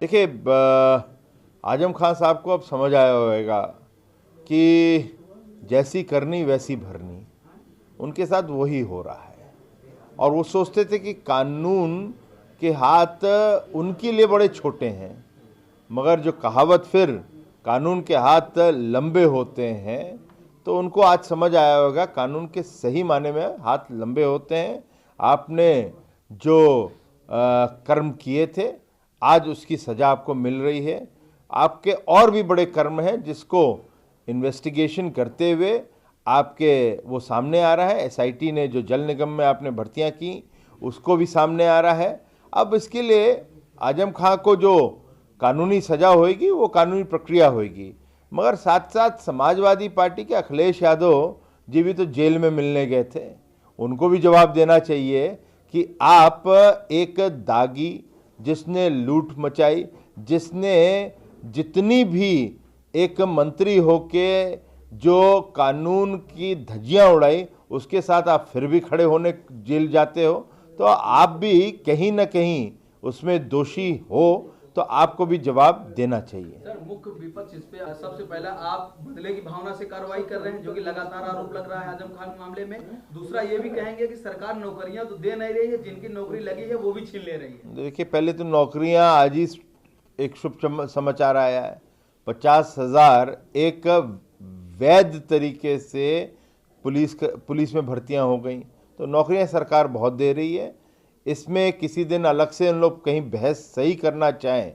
देखिए, आजम खान साहब को अब समझ आया होगा कि जैसी करनी वैसी भरनी, उनके साथ वही हो रहा है। और वो सोचते थे कि कानून के हाथ उनके लिए बड़े छोटे हैं, मगर जो कहावत फिर कानून के हाथ लंबे होते हैं, तो उनको आज समझ आया होगा कानून के सही माने में हाथ लंबे होते हैं। आपने जो कर्म किए थे, आज उसकी सज़ा आपको मिल रही है। आपके और भी बड़े कर्म हैं जिसको इन्वेस्टिगेशन करते हुए आपके वो सामने आ रहा है। एसआईटी ने जो जल निगम में आपने भर्तियां की, उसको भी सामने आ रहा है। अब इसके लिए आजम खां को जो कानूनी सज़ा होएगी वो कानूनी प्रक्रिया होएगी, मगर साथ साथ समाजवादी पार्टी के अखिलेश यादव जी भी तो जेल में मिलने गए थे। उनको भी जवाब देना चाहिए कि आप एक दागी जिसने लूट मचाई, जिसने जितनी भी एक मंत्री होके जो कानून की धज्जियां उड़ाई, उसके साथ आप फिर भी खड़े होने जेल जाते हो, तो आप भी कहीं ना कहीं उसमें दोषी हो, तो आपको भी जवाब देना चाहिए। सर, मुख्य विपक्ष इस पे सबसे पहला आप बदले की भावना से कार्रवाई कर रहे हैं, जो कि लगातार आरोप लग रहा है आजम खान मामले में। दूसरा ये भी कहेंगे कि सरकार नौकरियां तो दे नहीं रही है, जिनकी नौकरी लगी है वो भी छीन ले रही है। देखिए, पहले तो नौकरियां, आज ही एक शुभ समाचार आया है, 50,000 एक वैध तरीके से पुलिस में भर्तियां हो गई। तो नौकरियां सरकार बहुत दे रही है। इसमें किसी दिन अलग से हम लोग कहीं बहस सही करना चाहें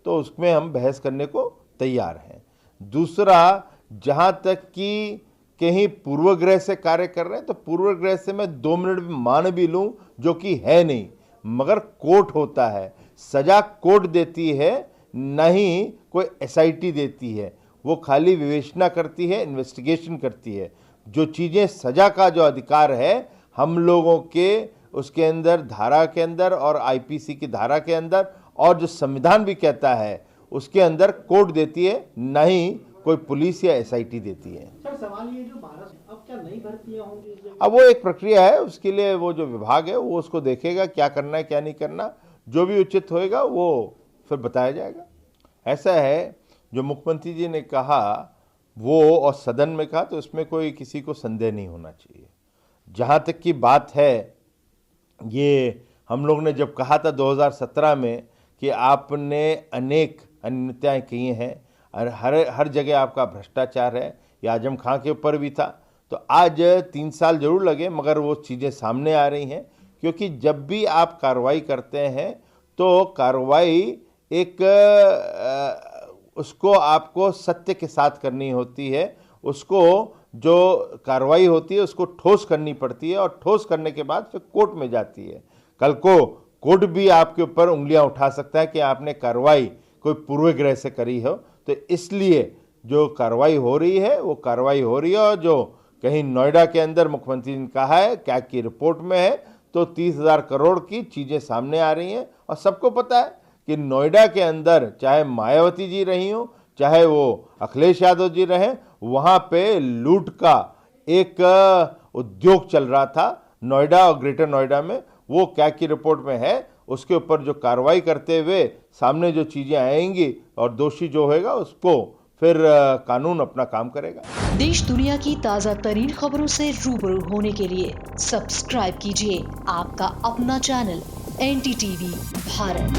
तो उसमें हम बहस करने को तैयार हैं। दूसरा, जहां तक कि कहीं पूर्वग्रह से कार्य कर रहे हैं, तो पूर्वग्रह से मैं 2 मिनट मान भी लूं, जो कि है नहीं, मगर कोर्ट होता है, सजा कोर्ट देती है, नहीं कोई एसआईटी देती है। वो खाली विवेचना करती है, इन्वेस्टिगेशन करती है। जो चीज़ें सजा का जो अधिकार है हम लोगों के, उसके अंदर धारा के अंदर और आईपीसी की धारा के अंदर, और जो संविधान भी कहता है उसके अंदर कोर्ट देती है, नहीं कोई पुलिस या एसआईटी देती है। सर, सवाल ये जो 12 अब क्या नई भर्तियां होंगी? अब वो एक प्रक्रिया है, उसके लिए वो जो विभाग है वो उसको देखेगा क्या करना है क्या नहीं करना। जो भी उचित होएगा वो फिर बताया जाएगा। ऐसा है, जो मुख्यमंत्री जी ने कहा वो और सदन में कहा, तो उसमें कोई किसी को संदेह नहीं होना चाहिए। जहाँ तक की बात है, ये हम लोग ने जब कहा था 2017 में कि आपने अनेक अन्याय किए हैं और हर जगह आपका भ्रष्टाचार है, ये आजम खां के ऊपर भी था। तो आज 3 साल जरूर लगे, मगर वो चीज़ें सामने आ रही हैं। क्योंकि जब भी आप कार्रवाई करते हैं तो कार्रवाई एक उसको आपको सत्य के साथ करनी होती है। उसको जो कार्रवाई होती है उसको ठोस करनी पड़ती है, और ठोस करने के बाद फिर कोर्ट में जाती है। कल को कोर्ट भी आपके ऊपर उंगलियां उठा सकता है कि आपने कार्रवाई कोई पूर्वग्रह से करी हो। तो इसलिए जो कार्रवाई हो रही है वो कार्रवाई हो रही है। और जो कहीं नोएडा के अंदर मुख्यमंत्री ने कहा है, क्या की रिपोर्ट में है, तो 30,000 करोड़ की चीज़ें सामने आ रही हैं। और सबको पता है कि नोएडा के अंदर चाहे मायावती जी रही हो, चाहे वो अखिलेश यादव जी रहे, वहाँ पे लूट का एक उद्योग चल रहा था नोएडा और ग्रेटर नोएडा में। वो क्या की रिपोर्ट में है, उसके ऊपर जो कार्रवाई करते हुए सामने जो चीज़ें आएंगी और दोषी जो होएगा उसको फिर कानून अपना काम करेगा। देश दुनिया की ताज़ा तरीन खबरों से रूबरू होने के लिए सब्सक्राइब कीजिए आपका अपना चैनल NDTV भारत।